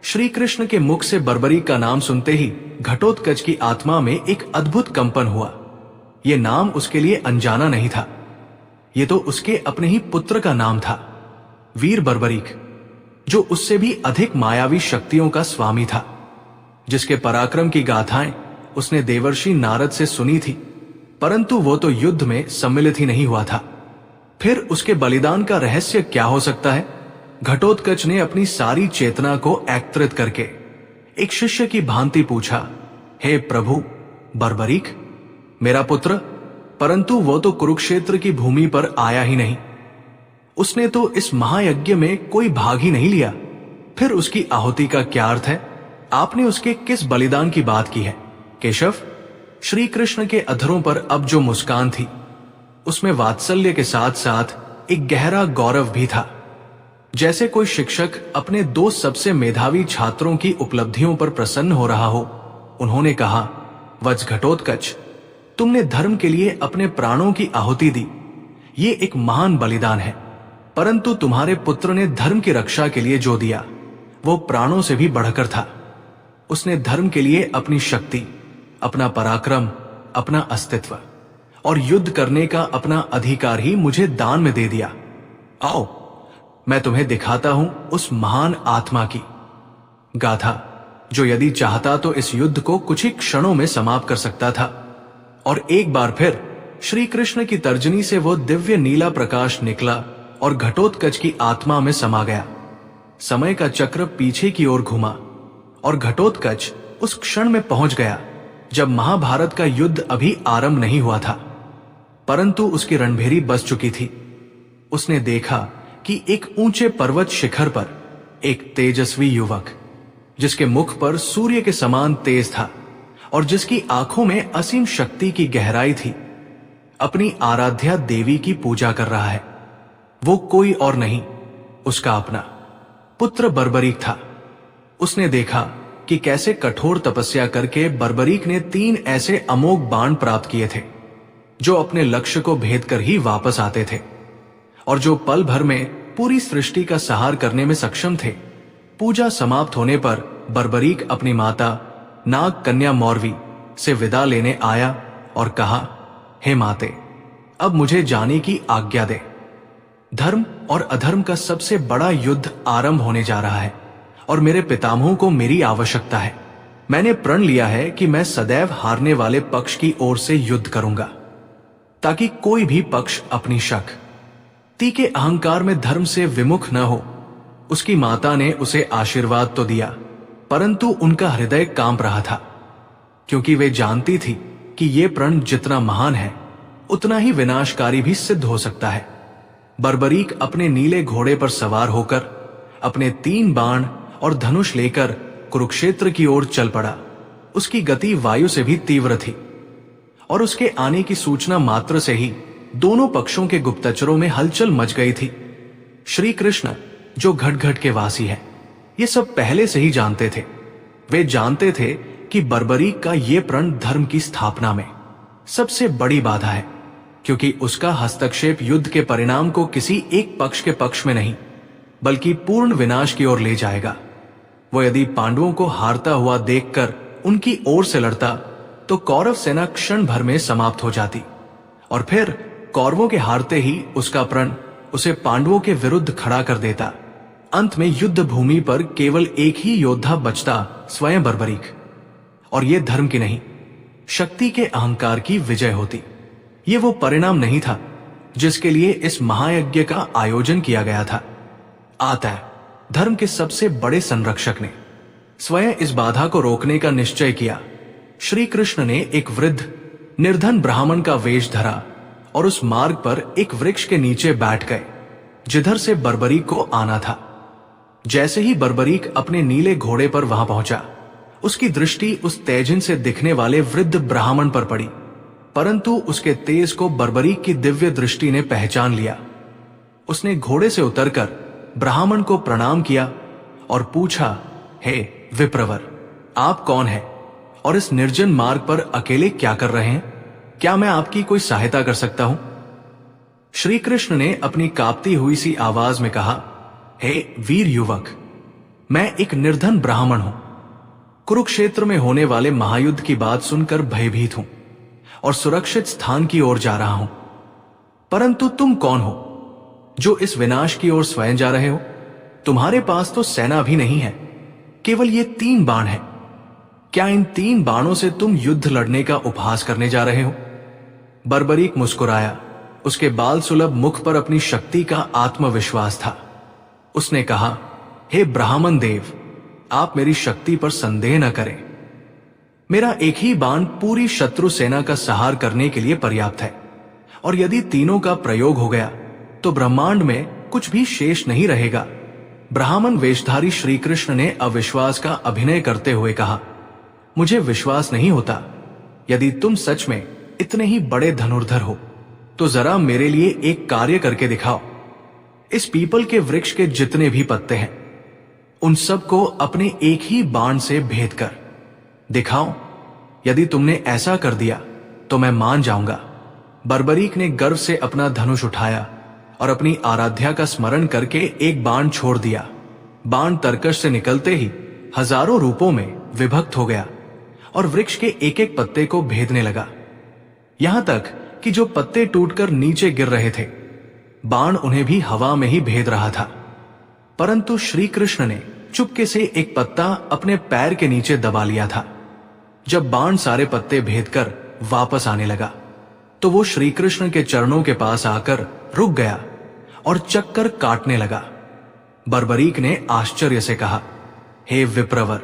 श्री कृष्ण के मुख से बर्बरी का नाम सुनते ही घटोत्कच की आत्मा में एक अद्भुत कंपन हुआ। यह नाम उसके लिए अनजाना नहीं था, ये तो उसके अपने ही पुत्र का नाम था, वीर बर्बरीक, जो उससे भी अधिक मायावी शक्तियों का स्वामी था, जिसके पराक्रम की गाथाएं उसने देवर्षि नारद से सुनी थी, परंतु वो तो युद्ध में सम्मिलित ही नहीं हुआ था। फिर उसके बलिदान का रहस्य क्या हो सकता है? घटोत्कच ने अपनी सारी चेतना को एकत्रित करके एक शिष्य की भांति पूछा, हे प्रभु, बर्बरीक मेरा पुत्र, परंतु वो तो कुरुक्षेत्र की भूमि पर आया ही नहीं। उसने तो इस महायज्ञ में कोई भाग ही नहीं लिया। फिर उसकी आहुति का क्या अर्थ है? आपने उसके किस बलिदान की बात की है? केशव, श्री कृष्ण के अधरों पर अब जो मुस्कान थी, उसमें वात्सल्य के साथ साथ एक गहरा गौरव भी था। जैसे कोई शिक्षक अपने दो सबसे मेधावी छात्रों की उपलब्धियों पर प्रसन्न हो रहा हो। उन्होंने कहा, वत्स घटोत्कच, तुमने धर्म के लिए अपने प्राणों की आहुति दी। ये एक महान बलिदान है, परंतु तुम्हारे पुत्र ने धर्म की रक्षा के लिए जो दिया वो प्राणों से भी बढ़कर था। उसने धर्म के लिए अपनी शक्ति, अपना पराक्रम, अपना अस्तित्व और युद्ध करने का अपना अधिकार ही मुझे दान में दे दिया। आओ, मैं तुम्हें दिखाता हूं उस महान आत्मा की गाथा, जो यदि चाहता तो इस युद्ध को कुछ ही क्षणों में समाप्त कर सकता था। और एक बार फिर श्री कृष्ण की तर्जनी से वो दिव्य नीला प्रकाश निकला और घटोत्कच की आत्मा में समा गया। समय का चक्र पीछे की ओर घुमा और घटोत्कच उस क्षण में पहुंच गया जब महाभारत का युद्ध अभी आरंभ नहीं हुआ था, परंतु उसकी रणभेरी बस चुकी थी। उसने देखा कि एक ऊंचे पर्वत शिखर पर एक तेजस्वी युवक, जिसके मुख पर सूर्य के समान तेज था और जिसकी आंखों में असीम शक्ति की गहराई थी, अपनी आराध्या देवी की पूजा कर रहा है। वो कोई और नहीं, उसका अपना पुत्र बर्बरीक था। उसने देखा कि कैसे कठोर तपस्या करके बर्बरीक ने 3 ऐसे अमोघ बाण प्राप्त किए थे जो अपने लक्ष्य को भेद कर ही वापस आते थे और जो पल भर में पूरी सृष्टि का संहार करने में सक्षम थे। पूजा समाप्त होने पर बर्बरीक अपनी माता नाग कन्या मौरवी से विदा लेने आया और कहा, हे माते, अब मुझे जाने की आज्ञा दे। धर्म और अधर्म का सबसे बड़ा युद्ध आरंभ होने जा रहा है और मेरे पितामहों को मेरी आवश्यकता है। मैंने प्रण लिया है कि मैं सदैव हारने वाले पक्ष की ओर से युद्ध करूंगा, ताकि कोई भी पक्ष अपनी शक्ति के अहंकार में धर्म से विमुख न हो। उसकी माता ने उसे आशीर्वाद तो दिया, परंतु उनका हृदय कांप रहा था, क्योंकि वे जानती थी कि ये प्रण जितना महान है उतना ही विनाशकारी भी सिद्ध हो सकता है। बर्बरीक अपने नीले घोड़े पर सवार होकर अपने 3 बाण और धनुष लेकर कुरुक्षेत्र की ओर चल पड़ा। उसकी गति वायु से भी तीव्र थी और उसके आने की सूचना मात्र से ही दोनों पक्षों के गुप्तचरों में हलचल मच गई थी। श्री कृष्ण, जो घट-घट के वासी है, ये सब पहले से ही जानते थे। वे जानते थे कि बर्बरीक का ये प्रण धर्म की स्थापना में सबसे बड़ी बाधा है, क्योंकि उसका हस्तक्षेप युद्ध के परिणाम को किसी एक पक्ष के पक्ष में नहीं बल्कि पूर्ण विनाश की ओर ले जाएगा। वो यदि पांडवों को हारता हुआ देखकर उनकी ओर से लड़ता तो कौरव सेना क्षण भर में समाप्त हो जाती और फिर कौरवों के हारते ही उसका प्रण उसे पांडवों के विरुद्ध खड़ा कर देता। अंत में युद्ध भूमि पर केवल एक ही योद्धा बचता, स्वयं बर्बरीक, और ये धर्म की नहीं, शक्ति के अहंकार की विजय होती। ये वो परिणाम नहीं था जिसके लिए इस महायज्ञ का आयोजन किया गया था। अतः धर्म के सबसे बड़े संरक्षक ने स्वयं इस बाधा को रोकने का निश्चय किया। श्री कृष्ण ने एक वृद्ध निर्धन ब्राह्मण का वेश धरा और उस मार्ग पर एक वृक्ष के नीचे बैठ गए जिधर से बर्बरीक को आना था। जैसे ही बर्बरीक अपने नीले घोड़े पर वहां पहुंचा, उसकी दृष्टि उस तेजिन से दिखने वाले वृद्ध ब्राह्मण पर पड़ी, परंतु उसके तेज को बर्बरीक की दिव्य दृष्टि ने पहचान लिया। उसने घोड़े से उतरकर ब्राह्मण को प्रणाम किया और पूछा, हे विप्रवर, आप कौन हैं और इस निर्जन मार्ग पर अकेले क्या कर रहे हैं? क्या मैं आपकी कोई सहायता कर सकता हूं? श्री कृष्ण ने अपनी कांपती हुई सी आवाज में कहा, हे वीर युवक, मैं एक निर्धन ब्राह्मण हूं। कुरुक्षेत्र में होने वाले महायुद्ध की बात सुनकर भयभीत हूं और सुरक्षित स्थान की ओर जा रहा हूं। परंतु तुम कौन हो जो इस विनाश की ओर स्वयं जा रहे हो? तुम्हारे पास तो सेना भी नहीं है, केवल ये 3 बाण हैं। क्या इन 3 बाणों से तुम युद्ध लड़ने का उपहास करने जा रहे हो? बर्बरीक मुस्कुराया। उसके बाल सुलभ मुख पर अपनी शक्ति का आत्मविश्वास था। उसने कहा, हे ब्राह्मण देव, आप मेरी शक्ति पर संदेह न करें। मेरा एक ही बाण पूरी शत्रु सेना का संहार करने के लिए पर्याप्त है, और यदि तीनों का प्रयोग हो गया तो ब्रह्मांड में कुछ भी शेष नहीं रहेगा। ब्राह्मण वेशधारी श्री कृष्ण ने अविश्वास का अभिनय करते हुए कहा, मुझे विश्वास नहीं होता। यदि तुम सच में इतने ही बड़े धनुर्धर हो तो जरा मेरे लिए एक कार्य करके दिखाओ। इस पीपल के वृक्ष के जितने भी पत्ते हैं उन सब को अपने एक ही बाण से भेद कर दिखाओ। यदि तुमने ऐसा कर दिया तो मैं मान जाऊंगा। बर्बरीक ने गर्व से अपना धनुष उठाया और अपनी आराध्या का स्मरण करके एक बाण छोड़ दिया। बाण तरकश से निकलते ही हजारों रूपों में विभक्त हो गया और वृक्ष के एक एक पत्ते को भेदने लगा, यहां तक कि जो पत्ते टूटकर नीचे गिर रहे थे, बाण उन्हें भी हवा में ही भेद रहा था। परंतु श्री कृष्ण ने चुपके से एक पत्ता अपने पैर के नीचे दबा लिया था। जब बाण सारे पत्ते भेदकर वापस आने लगा तो वो श्री कृष्ण के चरणों के पास आकर रुक गया और चक्कर काटने लगा। बर्बरीक ने आश्चर्य से कहा, हे विप्रवर,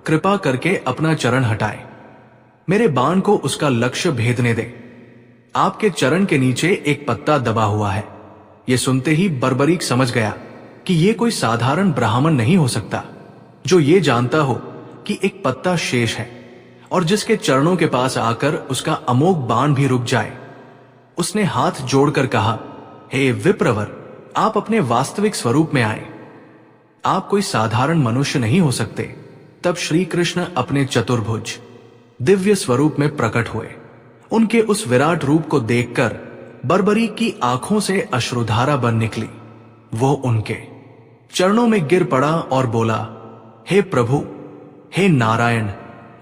कृपा करके अपना चरण हटाए, मेरे बाण को उसका लक्ष्य भेदने दे। आपके चरण के नीचे एक पत्ता दबा हुआ है। ये सुनते ही बर्बरीक समझ गया कि ये कोई साधारण ब्राह्मण नहीं हो सकता, जो ये जानता हो कि एक पत्ता शेष है और जिसके चरणों के पास आकर उसका अमोघ बाण भी रुक जाए। उसने हाथ जोड़कर कहा, हे विप्रवर, आप अपने वास्तविक स्वरूप में आए। आप कोई साधारण मनुष्य नहीं हो सकते। तब श्री कृष्ण अपने चतुर्भुज दिव्य स्वरूप में प्रकट हुए। उनके उस विराट रूप को देखकर बर्बरीक की आंखों से अश्रुधारा बन निकली। वो उनके चरणों में गिर पड़ा और बोला, हे प्रभु, हे नारायण,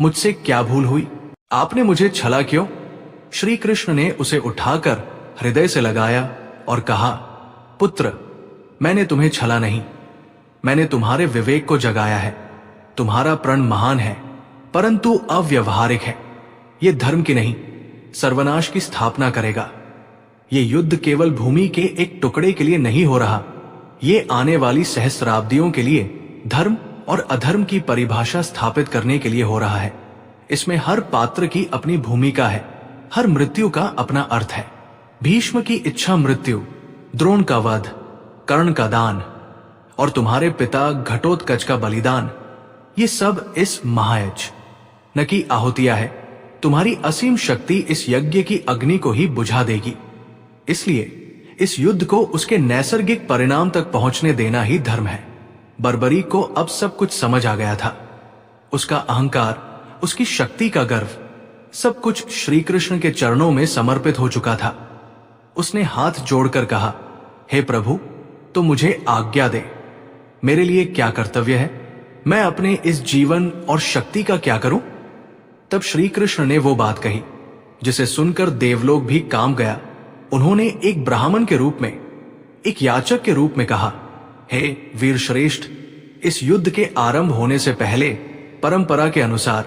मुझसे क्या भूल हुई? आपने मुझे छला क्यों? श्री कृष्ण ने उसे उठाकर हृदय से लगाया और कहा, पुत्र, मैंने तुम्हें छला नहीं, मैंने तुम्हारे विवेक को जगाया है। तुम्हारा प्रण महान है, परंतु अव्यवहारिक है। ये धर्म की नहीं, सर्वनाश की स्थापना करेगा। ये युद्ध केवल भूमि के एक टुकड़े के लिए नहीं हो रहा, ये आने वाली सहस्राब्दियों के लिए धर्म और अधर्म की परिभाषा स्थापित करने के लिए हो रहा है। इसमें हर पात्र की अपनी भूमिका है, हर मृत्यु का अपना अर्थ है। भीष्म की इच्छा मृत्यु, द्रोण का वध, कर्ण का दान और तुम्हारे पिता घटोत्कच का बलिदान, ये सब इस महायज्ञ न की आहुतियां है। तुम्हारी असीम शक्ति इस यज्ञ की अग्नि को ही बुझा देगी। इसलिए इस युद्ध को उसके नैसर्गिक परिणाम तक पहुंचने देना ही धर्म है। बर्बरीक को अब सब कुछ समझ आ गया था। उसका अहंकार, उसकी शक्ति का गर्व, सब कुछ श्री कृष्ण के चरणों में समर्पित हो चुका था। उसने हाथ जोड़कर कहा, हे प्रभु, तो मुझे आज्ञा दे। मेरे लिए क्या कर्तव्य है? मैं अपने इस जीवन और शक्ति का क्या करूं? तब श्री कृष्ण ने वो बात कही जिसे सुनकर देवलोक भी कांप गया। उन्होंने एक ब्राह्मण के रूप में, एक याचक के रूप में कहा, हे वीर श्रेष्ठ, इस युद्ध के आरंभ होने से पहले परंपरा के अनुसार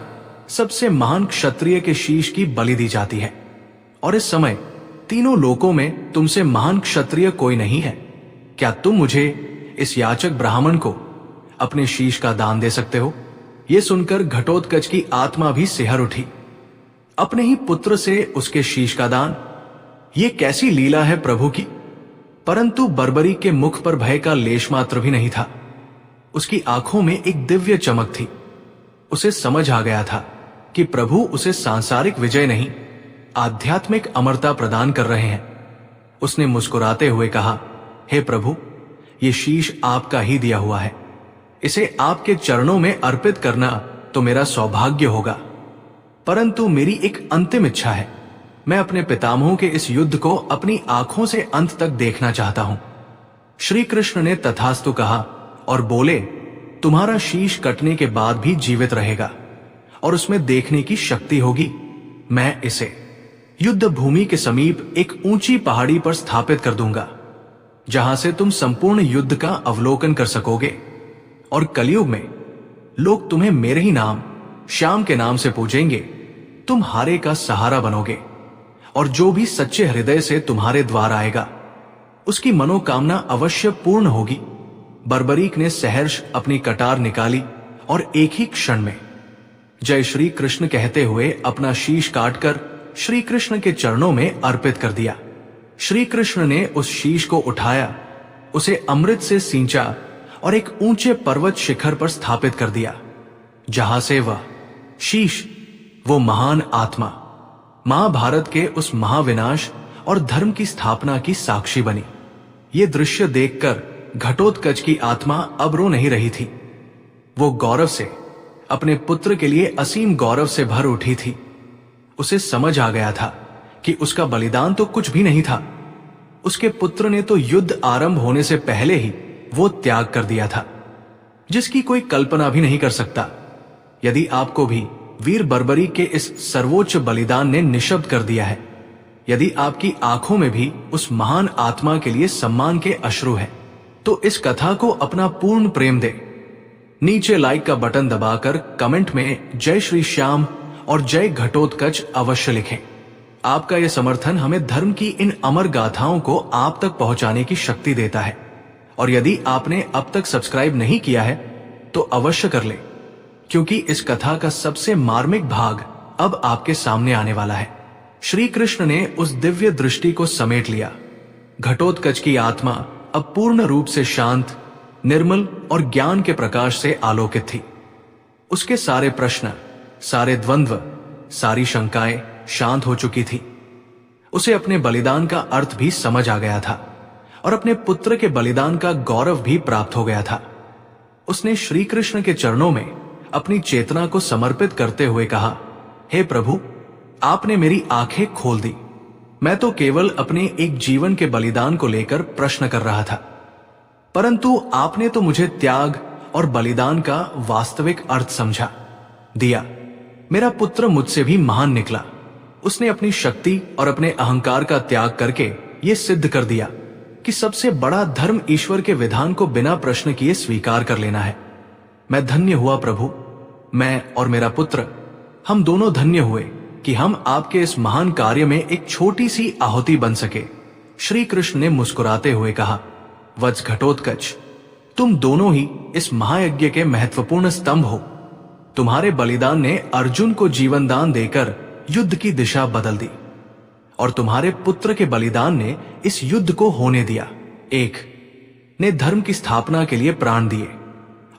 सबसे महान क्षत्रिय के शीश की बलि दी जाती है, और इस समय तीनों लोकों में तुमसे महान क्षत्रिय कोई नहीं है। क्या तुम मुझे, इस याचक ब्राह्मण को, अपने शीश का दान दे सकते हो? यह सुनकर घटोत्कच की आत्मा भी सिहर उठी। अपने ही पुत्र से उसके शीश का दान, ये कैसी लीला है प्रभु की? परंतु बर्बरीक के मुख पर भय का लेश मात्र भी नहीं था। उसकी आंखों में एक दिव्य चमक थी। उसे समझ आ गया था कि प्रभु उसे सांसारिक विजय नहीं, आध्यात्मिक अमरता प्रदान कर रहे हैं। उसने मुस्कुराते हुए कहा, हे प्रभु, ये शीश आपका ही दिया हुआ है। इसे आपके चरणों में अर्पित करना तो मेरा सौभाग्य होगा, परंतु मेरी एक अंतिम इच्छा है। मैं अपने पितामहों के इस युद्ध को अपनी आंखों से अंत तक देखना चाहता हूं। श्री कृष्ण ने तथास्तु कहा और बोले, तुम्हारा शीश कटने के बाद भी जीवित रहेगा और उसमें देखने की शक्ति होगी। मैं इसे युद्ध भूमि के समीप एक ऊंची पहाड़ी पर स्थापित कर दूंगा, जहां से तुम संपूर्ण युद्ध का अवलोकन कर सकोगे, और कलयुग में लोग तुम्हें मेरे ही नाम, श्याम के नाम से पूजेंगे। तुम हारे का सहारा बनोगे, और जो भी सच्चे हृदय से तुम्हारे द्वार आएगा, उसकी मनोकामना अवश्य पूर्ण होगी। बर्बरीक ने सहर्ष अपनी कटार निकाली और एक ही क्षण में जय श्री कृष्ण कहते हुए अपना शीश काटकर श्री कृष्ण के चरणों में अर्पित कर दिया। श्री कृष्ण ने उस शीश को उठाया, उसे अमृत से सींचा और एक ऊंचे पर्वत शिखर पर स्थापित कर दिया, जहां से वह शीश, वो महान आत्मा, महाभारत के उस महाविनाश और धर्म की स्थापना की साक्षी बनी। ये दृश्य देखकर घटोत्कच की आत्मा अब रो नहीं रही थी। वो गौरव से, अपने पुत्र के लिए असीम गौरव से भर उठी थी। उसे समझ आ गया था कि उसका बलिदान तो कुछ भी नहीं था। उसके पुत्र ने तो युद्ध आरंभ होने से पहले ही वो त्याग कर दिया था, जिसकी कोई कल्पना भी नहीं कर सकता। यदि आपको भी वीर बर्बरीक के इस सर्वोच्च बलिदान ने निशब्द कर दिया है, यदि आपकी आंखों में भी उस महान आत्मा के लिए सम्मान के अश्रु है, तो इस कथा को अपना पूर्ण प्रेम दे। नीचे लाइक का बटन दबाकर कमेंट में जय श्री श्याम और जय घटोत्कच अवश्य लिखें। आपका यह समर्थन हमें धर्म की इन अमर गाथाओं को आप तक पहुंचाने की शक्ति देता है। और यदि आपने अब तक सब्सक्राइब नहीं किया है तो अवश्य कर ले। क्योंकि इस कथा का सबसे मार्मिक भाग अब आपके सामने आने वाला है। श्री कृष्ण ने उस दिव्य दृष्टि को समेट लिया। घटोत्कच की आत्मा अब पूर्ण रूप से शांत, निर्मल और ज्ञान के प्रकाश से आलोकित थी। उसके सारे प्रश्न, सारे द्वंद्व, सारी शंकाएं शांत हो चुकी थी। उसे अपने बलिदान का अर्थ भी समझ आ गया था और अपने पुत्र के बलिदान का गौरव भी प्राप्त हो गया था। उसने श्री कृष्ण के चरणों में अपनी चेतना को समर्पित करते हुए कहा, हे प्रभु, आपने मेरी आंखें खोल दी। मैं तो केवल अपने एक जीवन के बलिदान को लेकर प्रश्न कर रहा था, परंतु आपने तो मुझे त्याग और बलिदान का वास्तविक अर्थ समझा दिया। मेरा पुत्र मुझसे भी महान निकला। उसने अपनी शक्ति और अपने अहंकार का त्याग करके ये सिद्ध कर दिया कि सबसे बड़ा धर्म ईश्वर के विधान को बिना प्रश्न किए स्वीकार कर लेना है। मैं धन्य हुआ प्रभु, मैं और मेरा पुत्र, हम दोनों धन्य हुए कि हम आपके इस महान कार्य में एक छोटी सी आहुति बन सके। श्री कृष्ण ने मुस्कुराते हुए कहा, वत्स घटोत्कच, तुम दोनों ही इस महायज्ञ के महत्वपूर्ण स्तंभ हो। तुम्हारे बलिदान ने अर्जुन को जीवन दान देकर युद्ध की दिशा बदल दी और तुम्हारे पुत्र के बलिदान ने इस युद्ध को होने दिया। एक ने धर्म की स्थापना के लिए प्राण दिए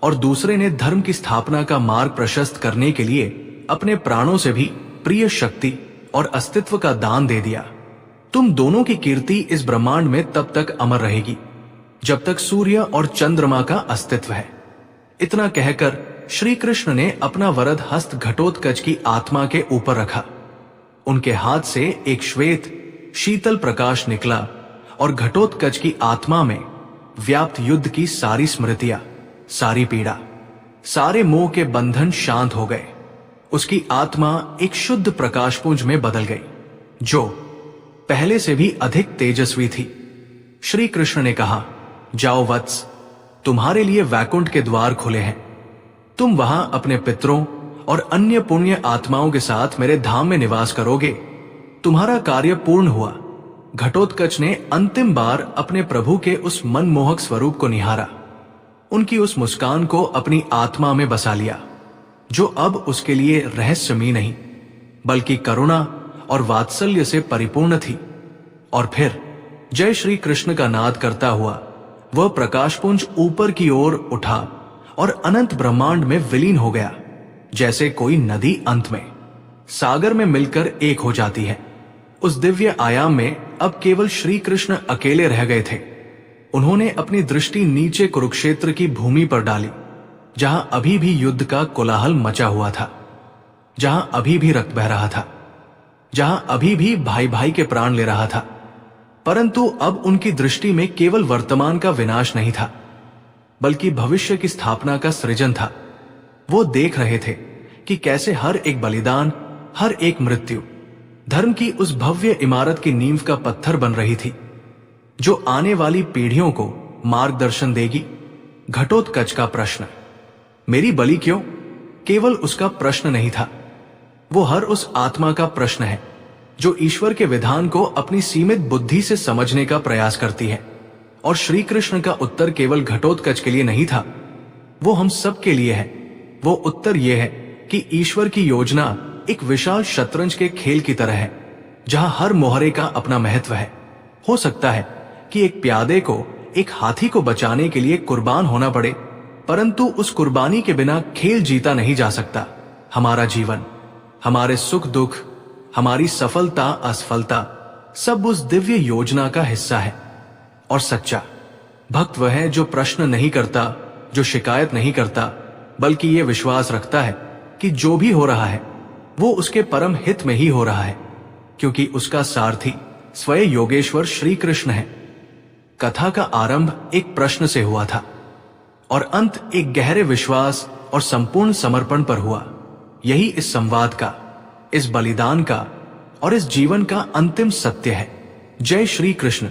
और दूसरे ने धर्म की स्थापना का मार्ग प्रशस्त करने के लिए अपने प्राणों से भी प्रिय शक्ति और अस्तित्व का दान दे दिया। तुम दोनों की कीर्ति इस ब्रह्मांड में तब तक अमर रहेगी जब तक सूर्य और चंद्रमा का अस्तित्व है। इतना कहकर श्री कृष्ण ने अपना वरद हस्त घटोत्कच की आत्मा के ऊपर रखा। उनके हाथ से एक श्वेत शीतल प्रकाश निकला और घटोत्कच की आत्मा में व्याप्त युद्ध की सारी स्मृतियां, सारी पीड़ा, सारे मोह के बंधन शांत हो गए। उसकी आत्मा एक शुद्ध प्रकाशपुंज में बदल गई, जो पहले से भी अधिक तेजस्वी थी। श्री कृष्ण ने कहा, जाओ वत्स, तुम्हारे लिए वैकुंठ के द्वार खुले हैं। तुम वहां अपने पितरों और अन्य पुण्य आत्माओं के साथ मेरे धाम में निवास करोगे। तुम्हारा कार्य पूर्ण हुआ। घटोत्कच ने अंतिम बार अपने प्रभु के उस मनमोहक स्वरूप को निहारा। उनकी उस मुस्कान को अपनी आत्मा में बसा लिया, जो अब उसके लिए रहस्यमयी नहीं बल्कि करुणा और वात्सल्य से परिपूर्ण थी। और फिर जय श्री कृष्ण का नाद करता हुआ वह प्रकाशपुंज ऊपर की ओर उठा और अनंत ब्रह्मांड में विलीन हो गया, जैसे कोई नदी अंत में सागर में मिलकर एक हो जाती है। उस दिव्य आयाम में अब केवल श्री कृष्ण अकेले रह गए थे। उन्होंने अपनी दृष्टि नीचे कुरुक्षेत्र की भूमि पर डाली, जहां अभी भी युद्ध का कोलाहल मचा हुआ था, जहां अभी भी रक्त बह रहा था, जहां अभी भी भाई भाई के प्राण ले रहा था। परंतु अब उनकी दृष्टि में केवल वर्तमान का विनाश नहीं था, बल्कि भविष्य की स्थापना का सृजन था। वो देख रहे थे कि कैसे हर एक बलिदान, हर एक मृत्यु धर्म की उस भव्य इमारत की नींव का पत्थर बन रही थी, जो आने वाली पीढ़ियों को मार्गदर्शन देगी। घटोत्कच का प्रश्न, मेरी बलि क्यों, केवल उसका प्रश्न नहीं था, वो हर उस आत्मा का प्रश्न है जो ईश्वर के विधान को अपनी सीमित बुद्धि से समझने का प्रयास करती है। और श्री कृष्ण का उत्तर केवल घटोत्कच के लिए नहीं था, वो हम सब के लिए है। वो उत्तर ये है कि ईश्वर की योजना एक विशाल शतरंज के खेल की तरह है, जहां हर मोहरे का अपना महत्व है। हो सकता है कि एक प्यादे को एक हाथी को बचाने के लिए कुर्बान होना पड़े, परंतु उस कुर्बानी के बिना खेल जीता नहीं जा सकता। हमारा जीवन, हमारे सुख दुख, हमारी सफलता असफलता, सब उस दिव्य योजना का हिस्सा है। और सच्चा भक्त वह है जो प्रश्न नहीं करता, जो शिकायत नहीं करता, बल्कि ये विश्वास रखता है कि जो भी हो रहा है वो उसके परम हित में ही हो रहा है, क्योंकि उसका सारथी स्वयं योगेश्वर श्री कृष्ण है। कथा का आरंभ एक प्रश्न से हुआ था और अंत एक गहरे विश्वास और संपूर्ण समर्पण पर हुआ। यही इस संवाद का, इस बलिदान का और इस जीवन का अंतिम सत्य है। जय श्री कृष्ण।